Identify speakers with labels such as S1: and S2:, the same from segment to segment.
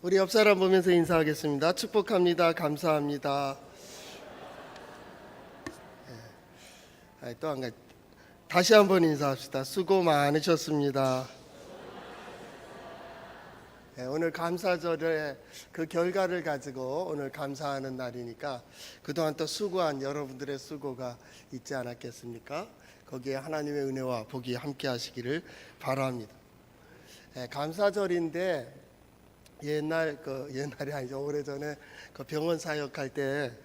S1: 우리 옆 사람 보면서 인사하겠습니다. 축복합니다. 감사합니다. 또 한 가지 다시 한번 인사합시다. 수고 많으셨습니다. 오늘 감사절의 그 결과를 가지고 오늘 감사하는 날이니까 그동안 또 수고한 여러분들의 수고가 있지 않았겠습니까? 거기에 하나님의 은혜와 복이 함께 하시기를 바랍니다. 감사절인데 옛날이 아니죠. 오래전에 그 병원 사역할 때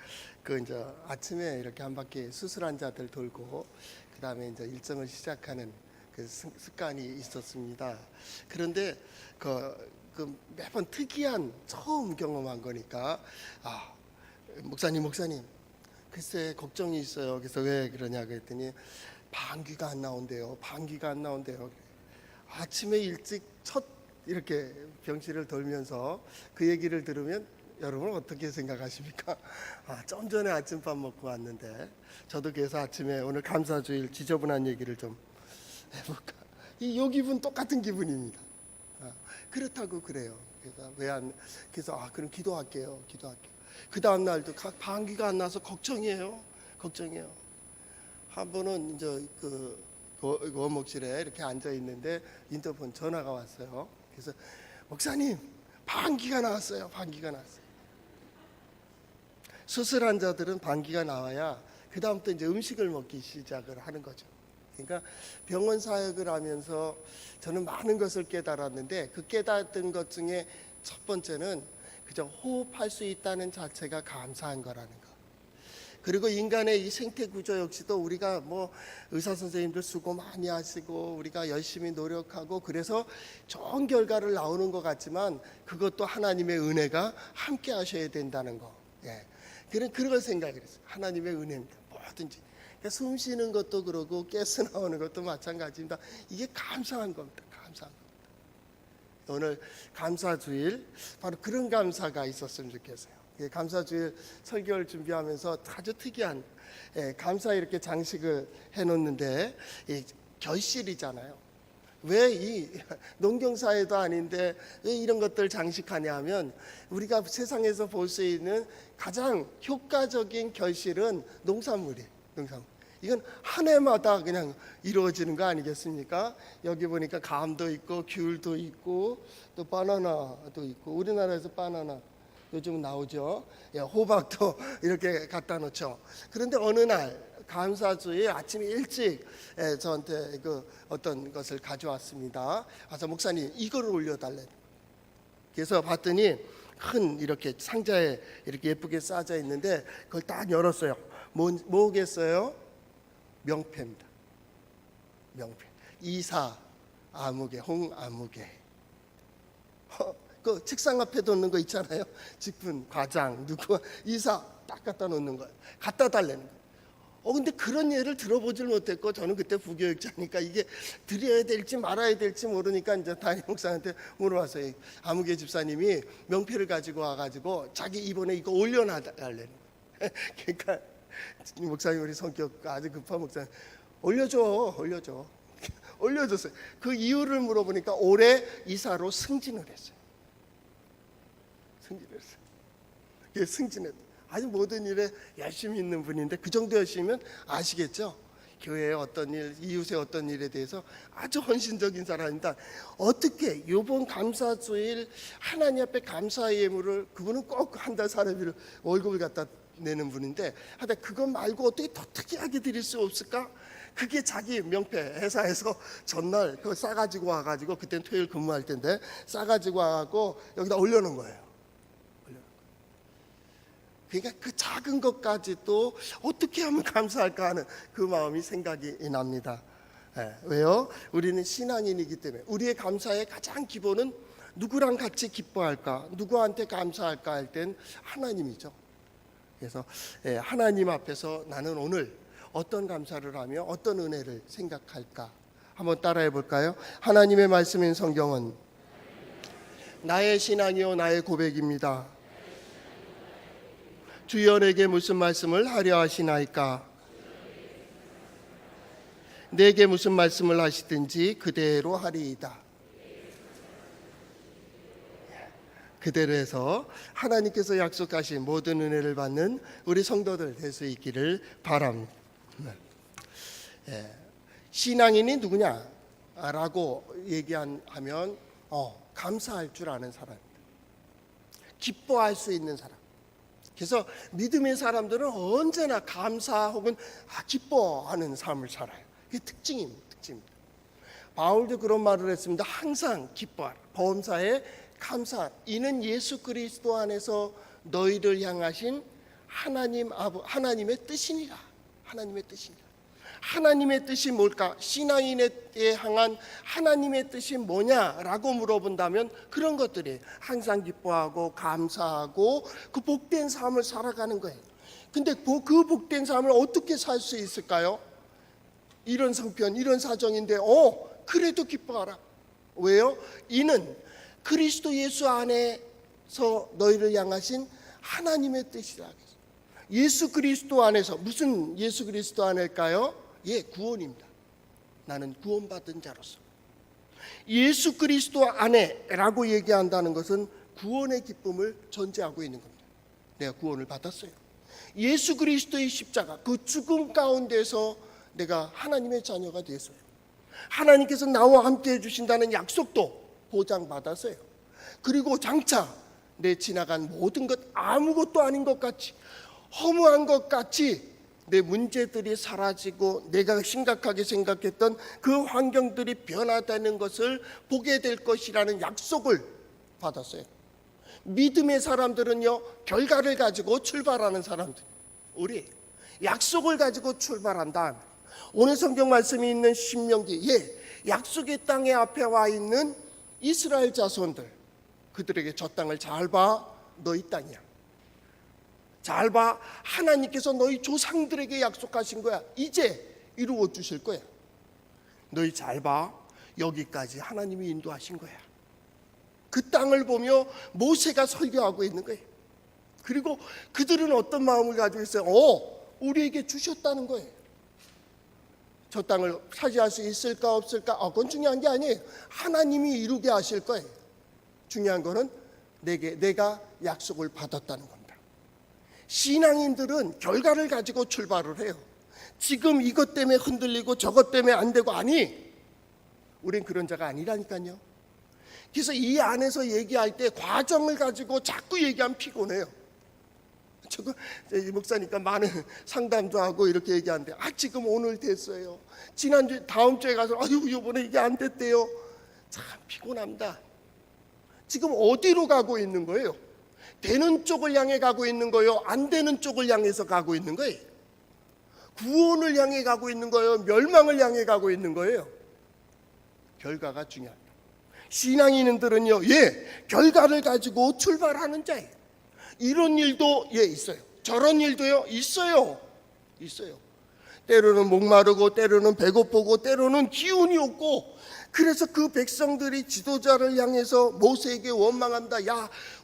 S1: 그 이제 아침에 이렇게 한 바퀴 수술한 자들 돌고 그다음에 이제 일정을 시작하는 그 습관이 있었습니다. 그런데 그 매번 특이한 처음 경험한 거니까 목사님 글쎄 걱정이 있어요. 그래서 왜 그러냐 그랬더니 방귀가 안 나온대요. 아침에 일찍 첫 이렇게 병실을 돌면서 그 얘기를 들으면 여러분 어떻게 생각하십니까? 좀 전에 아침밥 먹고 왔는데 저도 그래서 아침에 오늘 감사주일 지저분한 얘기를 좀 해볼까? 요 기분 똑같은 기분입니다. 그렇다고 그래요. 그래서 그럼 기도할게요. 그 다음 날도 방귀가 안 나서 걱정이에요. 한 번은 이제 그 원목실에 이렇게 앉아 있는데 인터폰 전화가 왔어요. 그래서 목사님 방귀가 나왔어요. 수술한 자들은 방귀가 나와야 그 다음부터 이제 음식을 먹기 시작을 하는 거죠. 그러니까 병원 사역을 하면서 저는 많은 것을 깨달았는데 그 깨달은 것 중에 첫 번째는 그저 호흡할 수 있다는 자체가 감사한 거라는 거. 그리고 인간의 이 생태 구조 역시도 우리가 뭐 의사 선생님들 수고 많이 하시고 우리가 열심히 노력하고 그래서 좋은 결과를 나오는 것 같지만 그것도 하나님의 은혜가 함께 하셔야 된다는 거. 그런 걸 생각을 했어요. 하나님의 은혜입니다. 뭐든지. 그러니까 숨 쉬는 것도 그러고 가스 나오는 것도 마찬가지입니다. 이게 감사한 겁니다. 오늘 감사주일 바로 그런 감사가 있었으면 좋겠어요. 감사주일 설교를 준비하면서 아주 특이한 감사 이렇게 장식을 해놓는데 결실이잖아요. 왜 이 농경사회도 아닌데 왜 이런 것들 장식하냐 하면 우리가 세상에서 볼 수 있는 가장 효과적인 결실은 농산물이에요. 이건 한 해마다 그냥 이루어지는 거 아니겠습니까? 여기 보니까 감도 있고 귤도 있고 또 바나나도 있고 우리나라에서 바나나 요즘 나오죠. 호박도 이렇게 갖다 놓죠. 그런데 어느 날 감사주일 아침 일찍 저한테 어떤 것을 가져왔습니다. 와서 목사님 이거를 올려달래. 그래서 봤더니 큰 이렇게 상자에 이렇게 예쁘게 싸져 있는데 그걸 딱 열었어요. 뭐겠어요? 명패입니다. 명패. 이사 아무개 홍아무개. 그 책상 앞에 놓는 거 있잖아요. 직분 과장 누구 이사 딱 갖다 놓는 거예요. 갖다 달라는 거예요. 근데 그런 예를 들어보질 못했고 저는 그때 부교육자니까 이게 드려야 될지 말아야 될지 모르니까 이제 담임 목사한테 물어봤어요. 아무개 집사님이 명패를 가지고 와가지고 자기 이번에 이거 올려놔달라는 거예요. 그러니까 목사님 우리 성격 아주 급한 목사님 올려줬어요. 그 이유를 물어보니까 올해 이사로 승진을 했어요. 승진했어요. 아주 모든 일에 열심히 있는 분인데 그 정도 열심히면 아시겠죠? 교회의 어떤 일, 이웃의 어떤 일에 대해서 아주 헌신적인 사람입니다. 어떻게 이번 감사주일 하나님 앞에 감사의 예물을 그분은 꼭 한 달 사례비를 월급을 갖다 내는 분인데 하여튼 그것 말고 어떻게 더 특이하게 드릴 수 없을까? 그게 자기 명패 회사에서 전날 그거 싸가지고 와가지고 그때는 토요일 근무할 텐데 싸가지고 와가지고 여기다 올려놓은 거예요. 그러니까 그 작은 것까지도 어떻게 하면 감사할까 하는 그 마음이 생각이 납니다. 왜요? 우리는 신앙인이기 때문에 우리의 감사의 가장 기본은 누구랑 같이 기뻐할까, 누구한테 감사할까 할 땐 하나님이죠. 그래서 하나님 앞에서 나는 오늘 어떤 감사를 하며 어떤 은혜를 생각할까 한번 따라해 볼까요? 하나님의 말씀인 성경은 나의 신앙이요 나의 고백입니다. 주여 내게 무슨 말씀을 하려 하시나이까? 내게 무슨 말씀을 하시든지 그대로 하리이다. 그대로 해서 하나님께서 약속하신 모든 은혜를 받는 우리 성도들 될 수 있기를 바랍니다. 신앙인이 누구냐라고 얘기하면 감사할 줄 아는 사람입니다. 기뻐할 수 있는 사람. 그래서 믿음의 사람들은 언제나 감사 혹은 기뻐하는 삶을 살아요. 그게 특징입니다. 바울도 그런 말을 했습니다. 항상 기뻐하라. 범사에 감사하라. 이는 예수 그리스도 안에서 너희를 향하신 하나님의 뜻이니라. 하나님의 뜻이니라. 하나님의 뜻이 뭘까? 신앙인에게 향한 하나님의 뜻이 뭐냐라고 물어본다면 그런 것들이 항상 기뻐하고 감사하고 그 복된 삶을 살아가는 거예요. 근데 그 복된 삶을 어떻게 살 수 있을까요? 이런 성편, 이런 사정인데 그래도 기뻐하라. 왜요? 이는 그리스도 예수 안에서 너희를 향하신 하나님의 뜻이라. 예수 그리스도 안에서, 무슨 예수 그리스도 안일까요? 구원입니다. 나는 구원받은 자로서. 예수 그리스도 안에라고 얘기한다는 것은 구원의 기쁨을 전제하고 있는 겁니다. 내가 구원을 받았어요. 예수 그리스도의 십자가, 그 죽음 가운데서 내가 하나님의 자녀가 됐어요. 하나님께서 나와 함께 해주신다는 약속도 보장받았어요. 그리고 장차 내 지나간 모든 것 아무것도 아닌 것 같이, 허무한 것 같이 내 문제들이 사라지고 내가 심각하게 생각했던 그 환경들이 변화되는 것을 보게 될 것이라는 약속을 받았어요. 믿음의 사람들은요, 결과를 가지고 출발하는 사람들. 우리 약속을 가지고 출발한다. 오늘 성경 말씀이 있는 신명기, 약속의 땅에 앞에 와 있는 이스라엘 자손들, 그들에게 저 땅을 잘 봐, 너희 땅이야. 잘 봐, 하나님께서 너희 조상들에게 약속하신 거야. 이제 이루어 주실 거야. 너희 잘 봐, 여기까지 하나님이 인도하신 거야. 그 땅을 보며 모세가 설교하고 있는 거예요. 그리고 그들은 어떤 마음을 가지고 있어요? 우리에게 주셨다는 거예요. 저 땅을 차지할 수 있을까 없을까? 그건 중요한 게 아니에요. 하나님이 이루게 하실 거예요. 중요한 거는 내가 약속을 받았다는 겁니다. 신앙인들은 결과를 가지고 출발을 해요. 지금 이것 때문에 흔들리고 저것 때문에 안 되고, 우린 그런 자가 아니라니까요. 그래서 이 안에서 얘기할 때 과정을 가지고 자꾸 얘기하면 피곤해요. 저도 목사니까 많은 상담도 하고 이렇게 얘기하는데, 지금 오늘 됐어요. 지난주 다음 주에 가서 이번에 이게 안 됐대요. 참 피곤합니다. 지금 어디로 가고 있는 거예요? 되는 쪽을 향해 가고 있는 거예요? 안 되는 쪽을 향해서 가고 있는 거예요? 구원을 향해 가고 있는 거예요? 멸망을 향해 가고 있는 거예요? 결과가 중요합니다. 신앙인들은요, 결과를 가지고 출발하는 자예요. 이런 일도 있어요. 저런 일도요, 있어요. 때로는 목마르고, 때로는 배고프고, 때로는 기운이 없고, 그래서 그 백성들이 지도자를 향해서 모세에게 원망한다.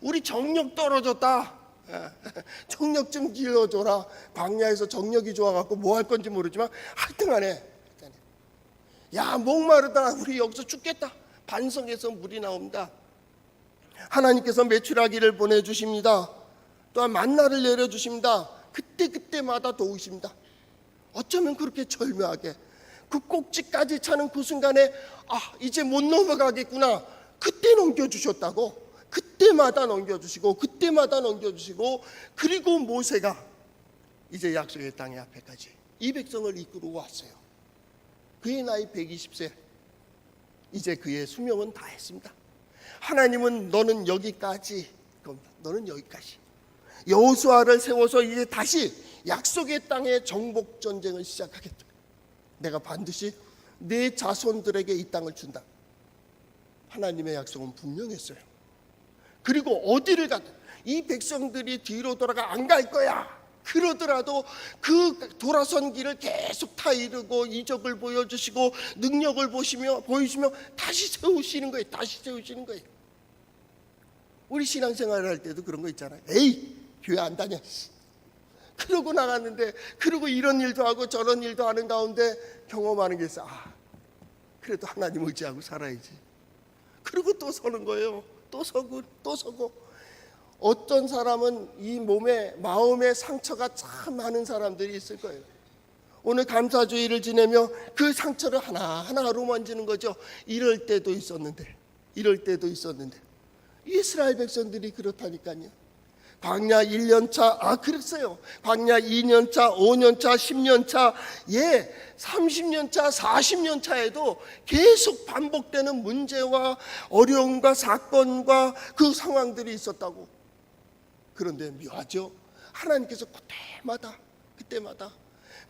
S1: 우리 정력 떨어졌다. 정력 좀 길러줘라. 광야에서 정력이 좋아갖고 뭐 할 건지 모르지만 하여튼간에 목마르다. 우리 여기서 죽겠다. 반성해서 물이 나옵니다. 하나님께서 메추라기를 보내주십니다. 또한 만나를 내려주십니다. 그때마다 도우십니다. 어쩌면 그렇게 절묘하게 그 꼭지까지 차는 그 순간에 이제 못 넘어가겠구나. 그때 넘겨주셨다고. 그때마다 넘겨주시고 그리고 모세가 이제 약속의 땅의 앞에까지 이 백성을 이끌고 왔어요. 그의 나이 120세. 이제 그의 수명은 다 했습니다. 하나님은 너는 여기까지, 너는 여기까지. 여호수아를 세워서 이제 다시 약속의 땅의 정복 전쟁을 시작하겠다. 내가 반드시 내 자손들에게 이 땅을 준다. 하나님의 약속은 분명했어요. 그리고 어디를 가든 이 백성들이 뒤로 돌아가 안 갈 거야. 그러더라도 그 돌아선 길을 계속 타이르고 이적을 보여주시고 능력을 보이시며 다시 세우시는 거예요. 우리 신앙생활을 할 때도 그런 거 있잖아요. 교회 안 다녀. 그러고 나갔는데, 그리고 이런 일도 하고 저런 일도 하는 가운데 경험하는 게 있어. 그래도 하나님 의지하고 살아야지. 그리고 또 서는 거예요. 또 서고 또 서고. 어떤 사람은 이 몸에 마음에 상처가 참 많은 사람들이 있을 거예요. 오늘 감사주의를 지내며 그 상처를 하나하나 어루만지는 거죠. 이럴 때도 있었는데 이스라엘 백성들이 그렇다니까요. 광야 1년차, 그랬어요. 광야 2년차, 5년차, 10년차, 30년차, 40년차에도 계속 반복되는 문제와 어려움과 사건과 그 상황들이 있었다고. 그런데 묘하죠. 하나님께서 그때마다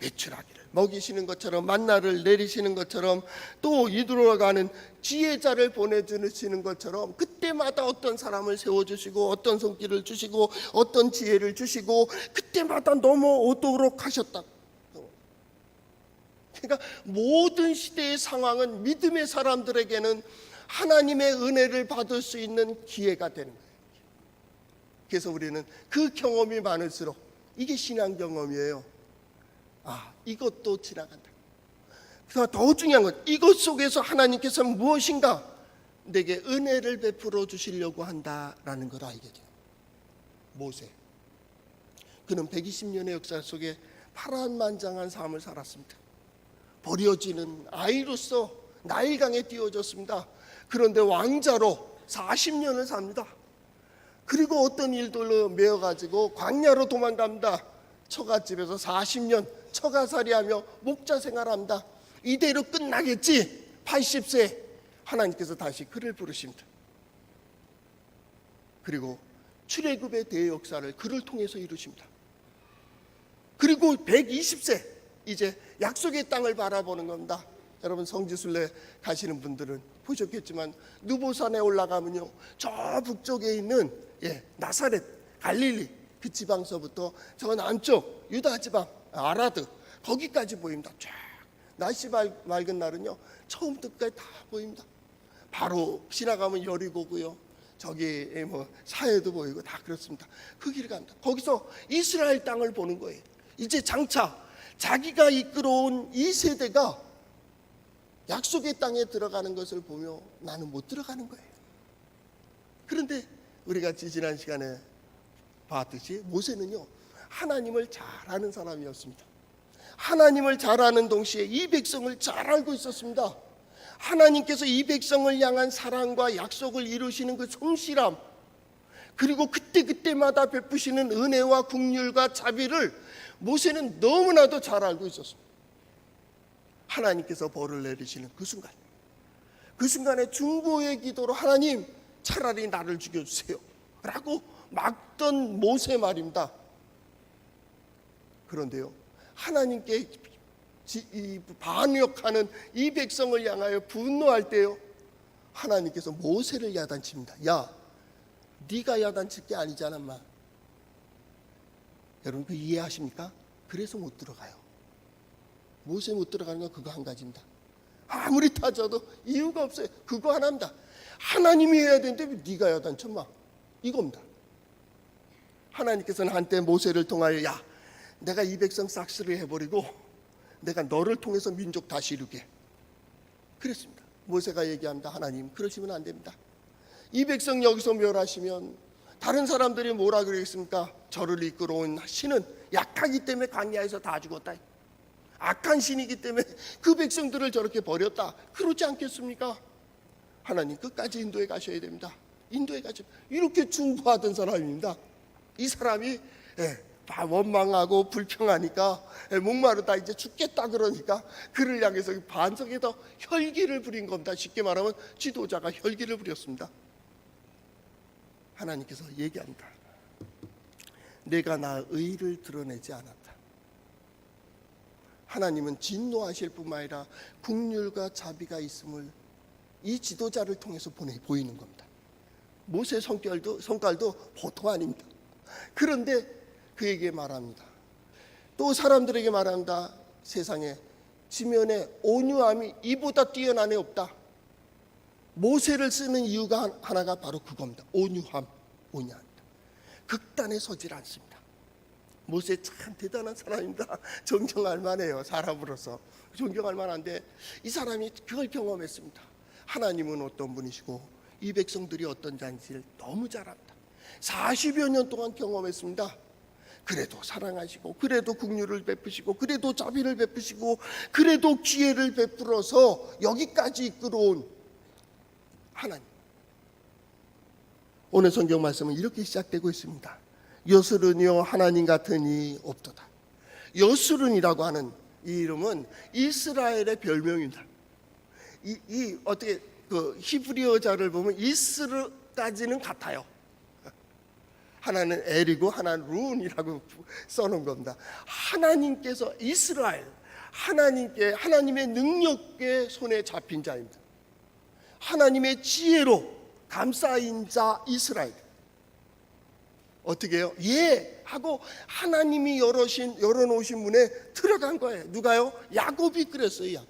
S1: 외출하기를 먹이시는 것처럼, 만나를 내리시는 것처럼, 또 이들어가는 지혜자를 보내주시는 것처럼 그때마다 어떤 사람을 세워주시고, 어떤 손길을 주시고, 어떤 지혜를 주시고, 그때마다 넘어오도록 하셨다. 그러니까 모든 시대의 상황은 믿음의 사람들에게는 하나님의 은혜를 받을 수 있는 기회가 되는 거예요. 그래서 우리는 그 경험이 많을수록, 이게 신앙 경험이에요. 이것도 지나간다. 더 중요한 건 이것 속에서 하나님께서 무엇인가 내게 은혜를 베풀어 주시려고 한다라는 걸 알게 돼요. 모세, 그는 120년의 역사 속에 파란만장한 삶을 살았습니다. 버려지는 아이로서 나일강에 띄워졌습니다. 그런데 왕자로 40년을 삽니다. 그리고 어떤 일들로 매여가지고 광야로 도망갑니다. 처갓집에서 40년 처가살이하며 목자 생활합니다. 이대로 끝나겠지. 80세 하나님께서 다시 그를 부르십니다. 그리고 출애굽의 대역사를 그를 통해서 이루십니다. 그리고 120세 이제 약속의 땅을 바라보는 겁니다. 여러분 성지순례 가시는 분들은 보셨겠지만 느보산에 올라가면요, 저 북쪽에 있는 나사렛 갈릴리 그 지방서부터 저 남쪽 유다 지방 아라드 거기까지 보입니다. 쫙 날씨 맑은 날은요 처음부터 끝까지 다 보입니다. 바로 지나가면 여리고고요, 저기 사해도 보이고 다 그렇습니다. 그 길을 갑니다. 거기서 이스라엘 땅을 보는 거예요. 이제 장차 자기가 이끌어온 이 세대가 약속의 땅에 들어가는 것을 보며 나는 못 들어가는 거예요. 그런데 우리가 지난 시간에 봤듯이 모세는요 하나님을 잘 아는 사람이었습니다. 하나님을 잘 아는 동시에 이 백성을 잘 알고 있었습니다. 하나님께서 이 백성을 향한 사랑과 약속을 이루시는 그 성실함, 그리고 그때마다 베푸시는 은혜와 긍휼과 자비를 모세는 너무나도 잘 알고 있었습니다. 하나님께서 벌을 내리시는 그 순간에 중보의 기도로 하나님 차라리 나를 죽여주세요 라고 막던 모세 말입니다. 그런데요 하나님께 반역하는 이 백성을 향하여 분노할 때요 하나님께서 모세를 야단칩니다. 야, 네가 야단칠 게 아니잖아 마. 여러분 그 이해하십니까? 그래서 못 들어가요. 모세 못 들어가는 건 그거 한 가지입니다. 아무리 따져도 이유가 없어요. 그거 하나입니다. 하나님이 해야 되는데 왜 네가 야단쳐 마, 이겁니다. 하나님께서는 한때 모세를 통하여 야, 내가 이 백성 싹쓸이 해버리고 내가 너를 통해서 민족 다시 이루게 그랬습니다. 모세가 얘기합니다. 하나님 그러시면 안 됩니다. 이 백성 여기서 멸하시면 다른 사람들이 뭐라 그러겠습니까? 저를 이끌어온 신은 약하기 때문에 광야에서 다 죽었다, 악한 신이기 때문에 그 백성들을 저렇게 버렸다, 그렇지 않겠습니까? 하나님 끝까지 인도에 가셔야 됩니다. 인도에 가셔. 이렇게 중보하던 사람입니다. 이 사람이 원망하고 불평하니까 목마르다 이제 죽겠다 그러니까 그를 향해서 반석에다 혈기를 부린 겁니다. 쉽게 말하면 지도자가 혈기를 부렸습니다. 하나님께서 얘기합니다. 내가 나 의를 드러내지 않았다. 하나님은 진노하실 뿐만 아니라 긍휼과 자비가 있음을 이 지도자를 통해서 보이는 겁니다. 모세 성깔도 보통 아닙니다. 그런데 그에게 말합니다. 또 사람들에게 말합니다. 세상에 지면에 온유함이 이보다 뛰어난 애 없다. 모세를 쓰는 이유가 하나가 바로 그겁니다. 온유함, 온유합니다. 극단에 서질 않습니다. 모세 참 대단한 사람입니다. 존경할 만해요. 사람으로서 존경할 만한데 이 사람이 그걸 경험했습니다. 하나님은 어떤 분이시고 이 백성들이 어떤 자인지를 너무 잘 압니다. 40여 년 동안 경험했습니다. 그래도 사랑하시고, 그래도 긍휼을 베푸시고, 그래도 자비를 베푸시고, 그래도 기회를 베풀어서 여기까지 이끌어온 하나님. 오늘 성경 말씀은 이렇게 시작되고 있습니다. 여수른이요 하나님 같은 이 없도다. 여수른이라고 하는 이 이름은 이스라엘의 별명입니다. 이 어떻게 그 히브리어자를 보면 이스르까지는 같아요. 하나는 엘이고 하나는 룬이라고 써놓은 겁니다. 하나님께서 이스라엘, 하나님의 능력의 손에 잡힌 자입니다. 하나님의 지혜로 감싸인 자 이스라엘. 어떻게 해요? 예 하고 하나님이 열어놓으신 문에 들어간 거예요. 누가요? 야곱이 그랬어요.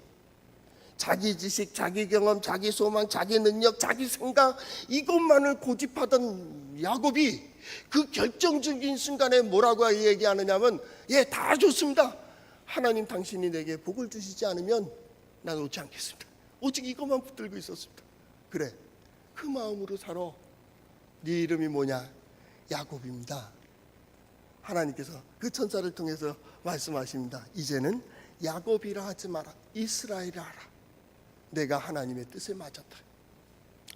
S1: 자기 지식, 자기 경험, 자기 소망, 자기 능력, 자기 생각, 이것만을 고집하던 야곱이 그 결정적인 순간에 뭐라고 얘기하느냐면, 예, 다 좋습니다. 하나님 당신이 내게 복을 주시지 않으면 난 오지 않겠습니다. 오직 이것만 붙들고 있었습니다. 그래, 그 마음으로 살아. 네 이름이 뭐냐? 야곱입니다. 하나님께서 그 천사를 통해서 말씀하십니다. 이제는 야곱이라 하지 마라, 이스라엘이라 하라. 내가 하나님의 뜻에 맞았다.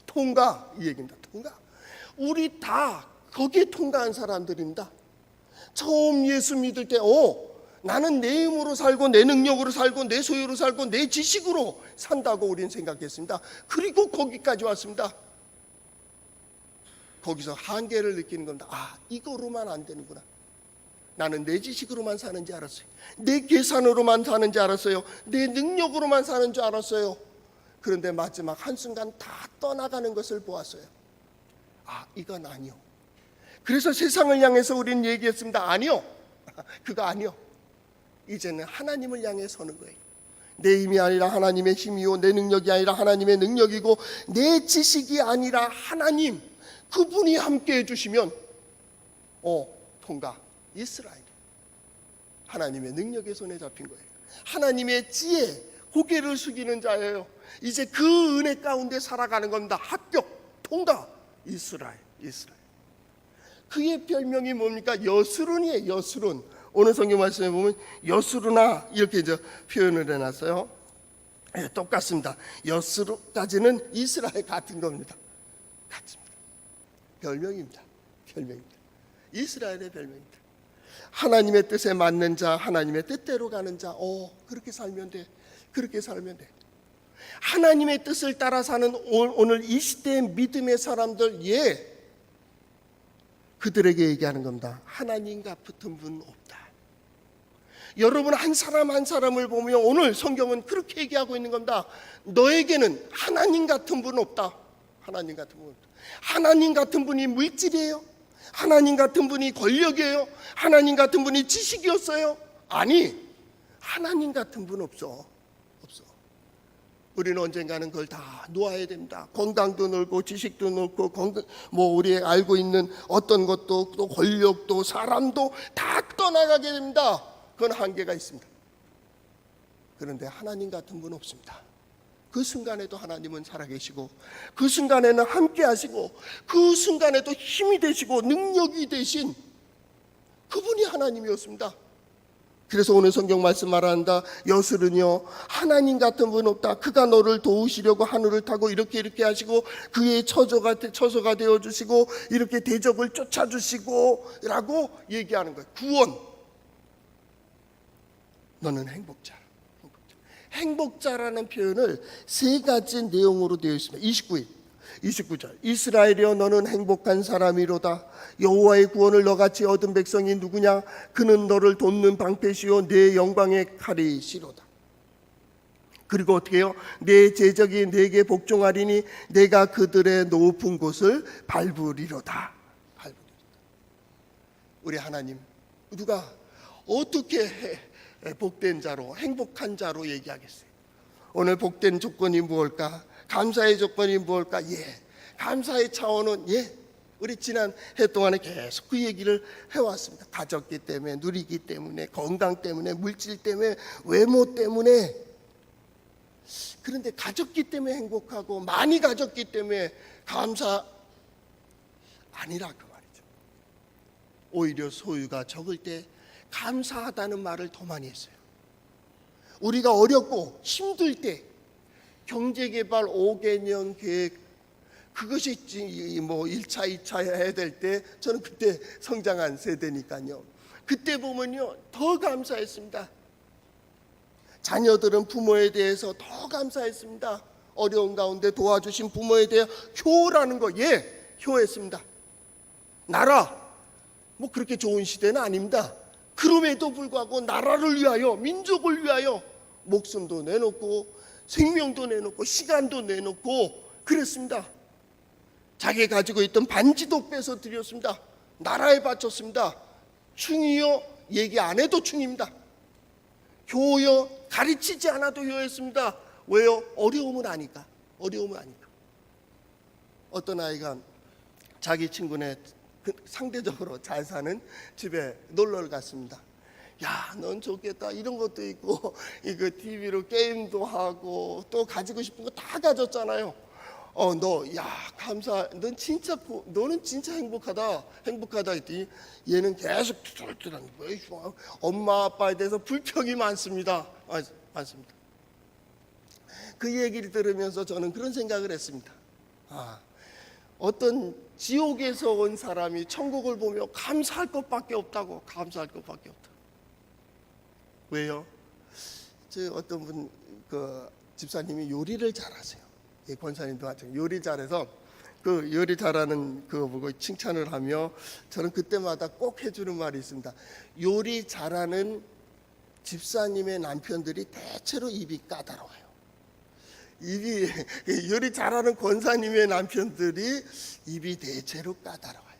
S1: 통과, 이 얘기입니다. 통과. 우리 다 거기에 통과한 사람들입니다. 처음 예수 믿을 때 나는 내 힘으로 살고 내 능력으로 살고 내 소유로 살고 내 지식으로 산다고 우리는 생각했습니다. 그리고 거기까지 왔습니다. 거기서 한계를 느끼는 겁니다. 이거로만 안 되는구나. 나는 내 지식으로만 사는 줄 알았어요. 내 계산으로만 사는 줄 알았어요. 내 능력으로만 사는 줄 알았어요. 그런데 마지막 한순간 다 떠나가는 것을 보았어요. 이건 아니요. 그래서 세상을 향해서 우리는 얘기했습니다. 아니요. 그거 아니요. 이제는 하나님을 향해 서는 거예요. 내 힘이 아니라 하나님의 힘이요, 내 능력이 아니라 하나님의 능력이고, 내 지식이 아니라 하나님, 그분이 함께 해주시면 통과. 이스라엘, 하나님의 능력의 손에 잡힌 거예요. 하나님의 지혜, 고개를 숙이는 자예요. 이제 그 은혜 가운데 살아가는 겁니다. 합격, 통과. 이스라엘. 그의 별명이 뭡니까? 여수른이에요. 여수른. 오늘 성경 말씀에 보면 여수르나 이렇게 표현을 해놨어요. 똑같습니다. 여수르까지는 이스라엘 같은 겁니다. 같습니다. 별명입니다. 이스라엘의 별명입니다. 하나님의 뜻에 맞는 자, 하나님의 뜻대로 가는 자. 그렇게 살면 돼. 하나님의 뜻을 따라 사는 오늘 이 시대의 믿음의 사람들, 그들에게 얘기하는 겁니다. 하나님과 붙은 분 없다. 여러분, 한 사람 한 사람을 보면 오늘 성경은 그렇게 얘기하고 있는 겁니다. 너에게는 하나님 같은 분 없다. 하나님 같은 분이 물질이에요? 하나님 같은 분이 권력이에요? 하나님 같은 분이 지식이었어요? 아니, 하나님 같은 분 없어. 우리는 언젠가는 그걸 다 놓아야 됩니다. 건강도 놓고 지식도 놓고 우리 알고 있는 어떤 것도, 또 권력도, 사람도 다 떠나가게 됩니다. 그건 한계가 있습니다. 그런데 하나님 같은 분 없습니다. 그 순간에도 하나님은 살아계시고, 그 순간에는 함께 하시고, 그 순간에도 힘이 되시고 능력이 되신 그분이 하나님이었습니다. 그래서 오늘 성경 말씀 말한다. 여수른요, 하나님 같은 분 없다. 그가 너를 도우시려고 하늘을 타고 이렇게 하시고, 그의 처소가 되어주시고, 이렇게 대적을 쫓아주시고 라고 얘기하는 거예요. 구원. 너는 행복자라는 표현을 세 가지 내용으로 되어 있습니다. 29절. 이스라엘이여, 너는 행복한 사람이로다. 여호와의 구원을 너같이 얻은 백성이 누구냐? 그는 너를 돕는 방패시요 내 영광의 칼이시로다. 그리고 어떻게 해요? 내 제적이 내게 복종하리니 내가 그들의 높은 곳을 밟으리로다. 우리 하나님, 누가 어떻게 복된 자로, 행복한 자로 얘기하겠어요? 오늘 복된 조건이 무엇일까? 감사의 조건이 무엇일까? 감사의 차원은 우리 지난 해 동안에 계속 그 얘기를 해왔습니다. 가졌기 때문에, 누리기 때문에, 건강 때문에, 물질 때문에, 외모 때문에. 그런데 가졌기 때문에 행복하고 많이 가졌기 때문에 감사 아니라 그 말이죠. 오히려 소유가 적을 때 감사하다는 말을 더 많이 했어요. 우리가 어렵고 힘들 때 경제개발 5개년 계획 그것이 뭐 1차, 2차 해야 될 때 저는 그때 성장한 세대니까요. 그때 보면요 더 감사했습니다. 자녀들은 부모에 대해서 더 감사했습니다. 어려운 가운데 도와주신 부모에 대해 효라는 거, 효했습니다. 나라, 뭐 그렇게 좋은 시대는 아닙니다. 그럼에도 불구하고 나라를 위하여, 민족을 위하여 목숨도 내놓고 생명도 내놓고 시간도 내놓고 그랬습니다. 자기 가지고 있던 반지도 빼서 드렸습니다. 나라에 바쳤습니다. 충이요, 얘기 안 해도 충입니다. 효요, 가르치지 않아도 효했습니다. 왜요? 어려움은 아니까. 어려움은 아니까. 어떤 아이가 자기 친구네 상대적으로 잘 사는 집에 놀러를 갔습니다. 야, 넌 좋겠다. 이런 것도 있고, 이거 TV로 게임도 하고, 또 가지고 싶은 거 다 가졌잖아요. 너는 진짜 행복하다. 했더니 얘는 계속 뚜들뚜들 엄마 아빠에 대해서 불평이 많습니다. 많습니다. 그 얘기를 들으면서 저는 그런 생각을 했습니다. 어떤 지옥에서 온 사람이 천국을 보며 감사할 것밖에 없다고. 감사할 것밖에 없다. 왜요? 어떤 분 집사님이 요리를 잘하세요. 권사님도 마찬가지 요리 잘해서 그 요리 잘하는 그거 보고 칭찬을 하며 저는 그때마다 꼭 해주는 말이 있습니다. 요리 잘하는 집사님의 남편들이 대체로 입이 까다로워요. 요리 잘하는 권사님의 남편들이 입이 대체로 까다로워요.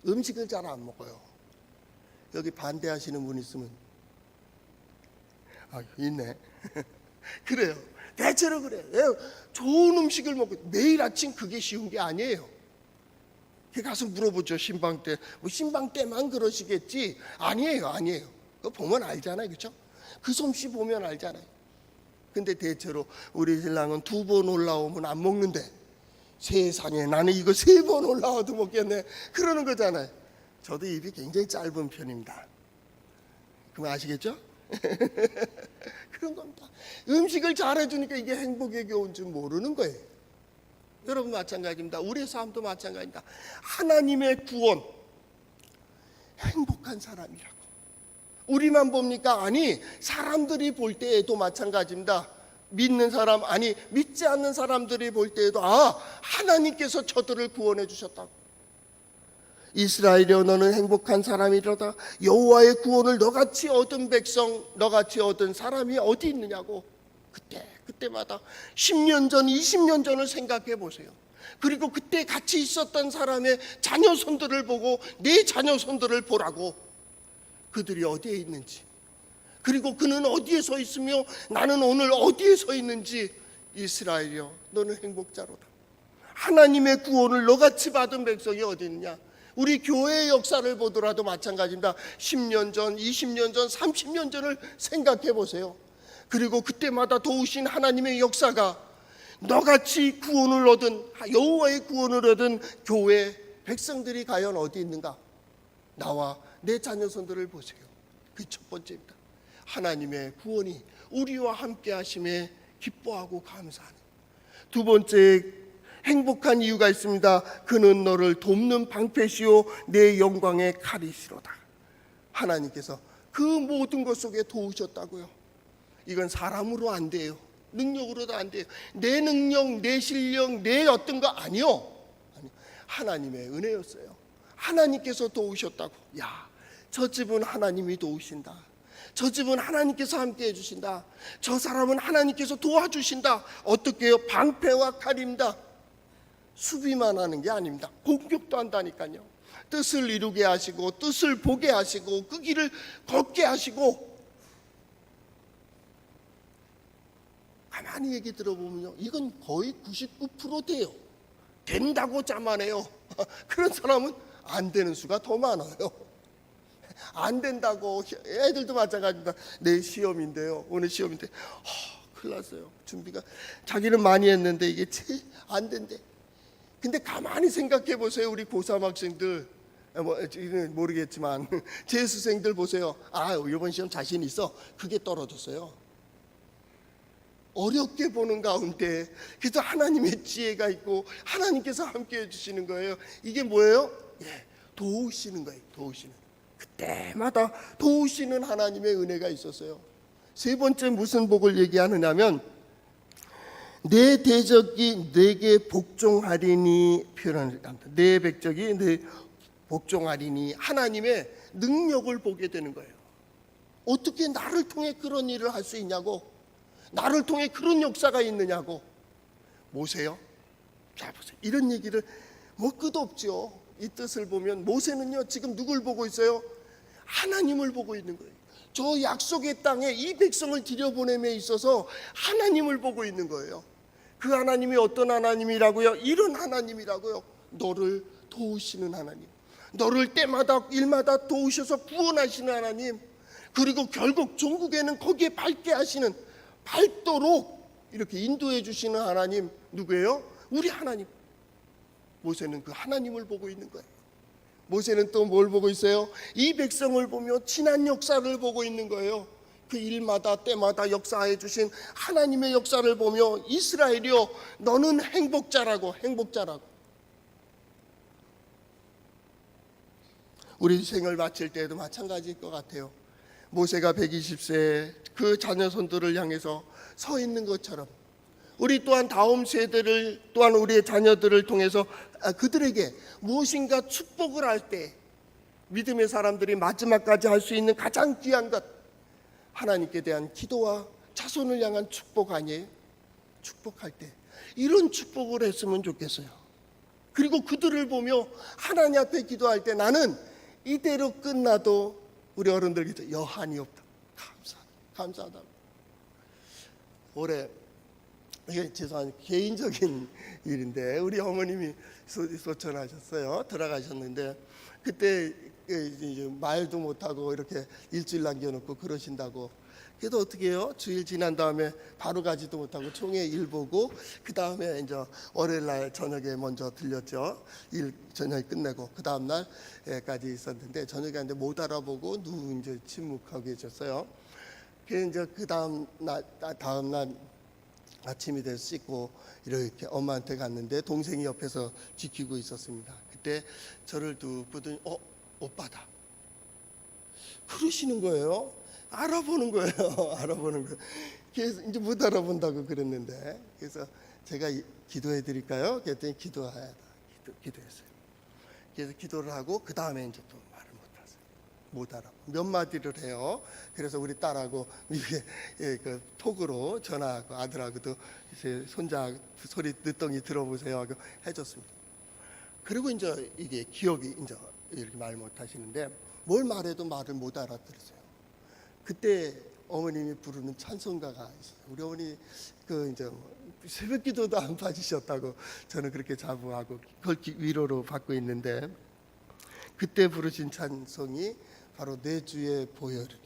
S1: 음식을 잘 안 먹어요. 여기 반대하시는 분 있으면 있네. 그래요. 대체로 그래요. 좋은 음식을 먹고 매일 아침 그게 쉬운 게 아니에요. 가서 물어보죠. 신방 때. 뭐 신방 때만 그러시겠지. 아니에요. 그거 보면 알잖아요. 그렇죠? 그 솜씨 보면 알잖아요. 근데 대체로 우리 신랑은 2번 올라오면 안 먹는데 세상에 나는 이거 3번 올라와도 먹겠네. 그러는 거잖아요. 저도 입이 굉장히 짧은 편입니다. 그럼 아시겠죠? 그런 겁니다. 음식을 잘해주니까 이게 행복의 교훈 줄 모르는 거예요. 여러분 마찬가지입니다. 우리의 삶도 마찬가지입니다. 하나님의 구원, 행복한 사람이라고. 우리만 봅니까? 아니, 사람들이 볼 때에도 마찬가지입니다. 믿는 사람, 아니 믿지 않는 사람들이 볼 때에도 하나님께서 저들을 구원해 주셨다고. 이스라엘이여 너는 행복한 사람이로다. 여호와의 구원을 너같이 얻은 백성, 너같이 얻은 사람이 어디 있느냐고. 그때마다 10년 전, 20년 전을 생각해 보세요. 그리고 그때 같이 있었던 사람의 자녀손들을 보고 내 자녀손들을 보라고. 그들이 어디에 있는지, 그리고 그는 어디에 서 있으며 나는 오늘 어디에 서 있는지. 이스라엘이여 너는 행복자로다. 하나님의 구원을 너같이 받은 백성이 어디 있느냐. 우리 교회의 역사를 보더라도 마찬가지입니다. 10년 전, 20년 전, 30년 전을 생각해 보세요. 그리고 그때마다 도우신 하나님의 역사가 너같이 구원을 얻은, 여호와의 구원을 얻은 교회 백성들이 과연 어디 있는가. 나와 내 자녀손들을 보세요. 그 첫 번째입니다. 하나님의 구원이 우리와 함께 하심에 기뻐하고 감사하는. 두 번째 행복한 이유가 있습니다. 그는 너를 돕는 방패시요 내 영광의 칼이시로다. 하나님께서 그 모든 것 속에 도우셨다고요. 이건 사람으로 안 돼요. 능력으로도 안 돼요. 내 능력, 내 실력, 내 어떤 거 아니요. 하나님의 은혜였어요. 하나님께서 도우셨다고. 저 집은 하나님이 도우신다. 저 집은 하나님께서 함께 해주신다. 저 사람은 하나님께서 도와주신다. 어떻게 해요? 방패와 칼입니다. 수비만 하는 게 아닙니다. 공격도 한다니까요. 뜻을 이루게 하시고 뜻을 보게 하시고 그 길을 걷게 하시고. 가만히 얘기 들어보면요, 이건 거의 99% 돼요. 된다고 자만해요. 그런 사람은 안 되는 수가 더 많아요. 안 된다고. 애들도 마찬가지입니다. 내 시험인데요, 오늘 시험인데 큰일 났어요. 준비가 자기는 많이 했는데 이게 안 된대. 근데 가만히 생각해 보세요. 우리 고3 학생들, 지금 모르겠지만 재수생들 보세요. 이번 시험 자신 있어. 그게 떨어졌어요. 어렵게 보는 가운데 그래서 하나님의 지혜가 있고 하나님께서 함께 해주시는 거예요. 이게 뭐예요? 도우시는 거예요. 도우시는. 그때마다 도우시는 하나님의 은혜가 있었어요. 세 번째 무슨 복을 얘기하느냐면 내 대적이 내게 복종하리니 표현을 합니다. 내 백적이 내 복종하리니 하나님의 능력을 보게 되는 거예요. 어떻게 나를 통해 그런 일을 할 수 있냐고, 나를 통해 그런 역사가 있느냐고. 모세요? 자 보세요. 이런 얘기를 끝없죠. 이 뜻을 보면 모세는요 지금 누굴 보고 있어요? 하나님을 보고 있는 거예요. 저 약속의 땅에 이 백성을 들여보냄에 있어서 하나님을 보고 있는 거예요. 그 하나님이 어떤 하나님이라고요? 이런 하나님이라고요. 너를 도우시는 하나님, 너를 때마다 일마다 도우셔서 구원하시는 하나님, 그리고 결국 종국에는 거기에 밟게 하시는, 밟도록 이렇게 인도해 주시는 하나님. 누구예요? 우리 하나님. 모세는 그 하나님을 보고 있는 거예요. 모세는 또 뭘 보고 있어요? 이 백성을 보며 지난 역사를 보고 있는 거예요. 그 일마다 때마다 역사해 주신 하나님의 역사를 보며 이스라엘이여 너는 행복자라고. 우리 생을 마칠 때에도 마찬가지일 것 같아요. 모세가 120세 그 자녀손들을 향해서 서 있는 것처럼 우리 또한 다음 세대를, 또한 우리의 자녀들을 통해서 그들에게 무엇인가 축복을 할 때 믿음의 사람들이 마지막까지 할 수 있는 가장 귀한 것, 하나님께 대한 기도와 자손을 향한 축복 아니에요? 축복할 때 이런 축복을 했으면 좋겠어요. 그리고 그들을 보며 하나님 앞에 기도할 때 나는 이대로 끝나도 우리 어른들 기도 여한이 없다. 감사하다. 올해 이게 죄송한 개인적인 일인데 우리 어머님이 소천하셨어요. 돌아가셨는데 그때 이제 말도 못하고 이렇게 일주일 남겨놓고 그러신다고. 그래도 어떻게 해요? 주일 지난 다음에 바로 가지도 못하고 총회 일 보고 그 다음에 이제 월요일 날 저녁에 먼저 들렸죠. 일 저녁에 끝내고 그 다음 날까지 있었는데 저녁에 왔는데 못 알아보고 이제 침묵하고 계셨어요. 그래서 이제 그 다음 날 아침이 돼서 씻고 이렇게 엄마한테 갔는데 동생이 옆에서 지키고 있었습니다. 그때 저를 두 보더니 오빠다 그러시는 거예요. 알아보는 거예요. 알아보는 거예요. 그래서 이제 못 알아본다고 그랬는데, 그래서 제가 기도해 드릴까요? 그랬더니 기도했어요. 그래서 기도를 하고 그 다음에 이제 또 말을 못 알아. 몇 마디를 해요. 그래서 우리 딸하고 이게 그 톡으로 전화하고 아들하고도 이제 손자 소리 늦덩이 들어보세요 하고 해줬습니다. 그리고 이제 이게 기억이 이제 이렇게 말 못하시는데 뭘 말해도 말을 못 알아들으세요. 그때 어머님이 부르는 찬송가가 있어요. 우리 어머니 그 이제 새벽기도도 안 빠지셨다고 저는 그렇게 자부하고 그걸 위로로 받고 있는데 그때 부르신 찬송이 바로 내 주의 보혈입니다.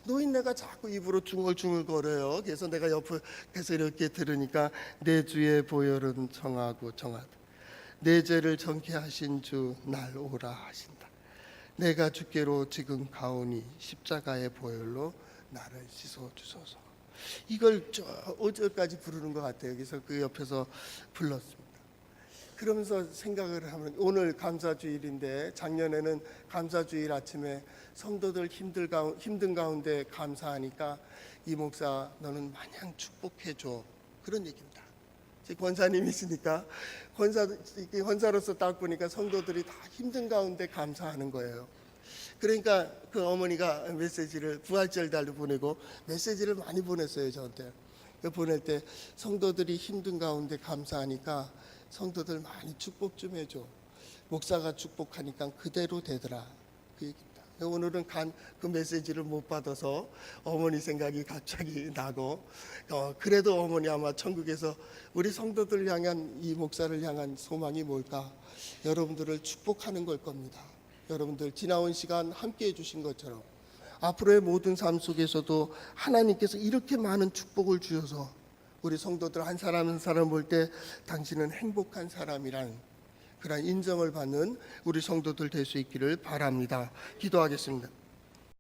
S1: 노인네가 자꾸 입으로 중얼중얼 거려요. 그래서 내가 옆에서 이렇게 들으니까 내 주의 보혈은 정하고 정하다. 내 죄를 정케 하신 주 날 오라 하신다. 내가 주께로 지금 가오니 십자가의 보혈로 나를 씻어 주소서. 이걸 어제까지 부르는 것 같아요. 그래서 그 옆에서 불렀습니다. 그러면서 생각을 하면 오늘 감사주일인데 작년에는 감사주일 아침에 성도들 힘든 가운데 감사하니까 이 목사 너는 마냥 축복해줘 그런 얘기입니다. 권사님이시니까 권사로서 딱 보니까 성도들이 다 힘든 가운데 감사하는 거예요. 그러니까 그 어머니가 메시지를 부활절 달도 보내고 메시지를 많이 보냈어요. 저한테. 보낼 때 성도들이 힘든 가운데 감사하니까 성도들 많이 축복 좀 해줘. 목사가 축복하니까 그대로 되더라. 그 얘기입니다. 오늘은 그 메시지를 못 받아서 어머니 생각이 갑자기 나고 그래도 어머니 아마 천국에서 우리 성도들 향한 이 목사를 향한 소망이 뭘까? 여러분들을 축복하는 걸 겁니다. 여러분들 지나온 시간 함께 해주신 것처럼 앞으로의 모든 삶 속에서도 하나님께서 이렇게 많은 축복을 주셔서 우리 성도들 한 사람 한 사람 볼 때 당신은 행복한 사람이란 그런 인정을 받는 우리 성도들 될 수 있기를 바랍니다. 기도하겠습니다.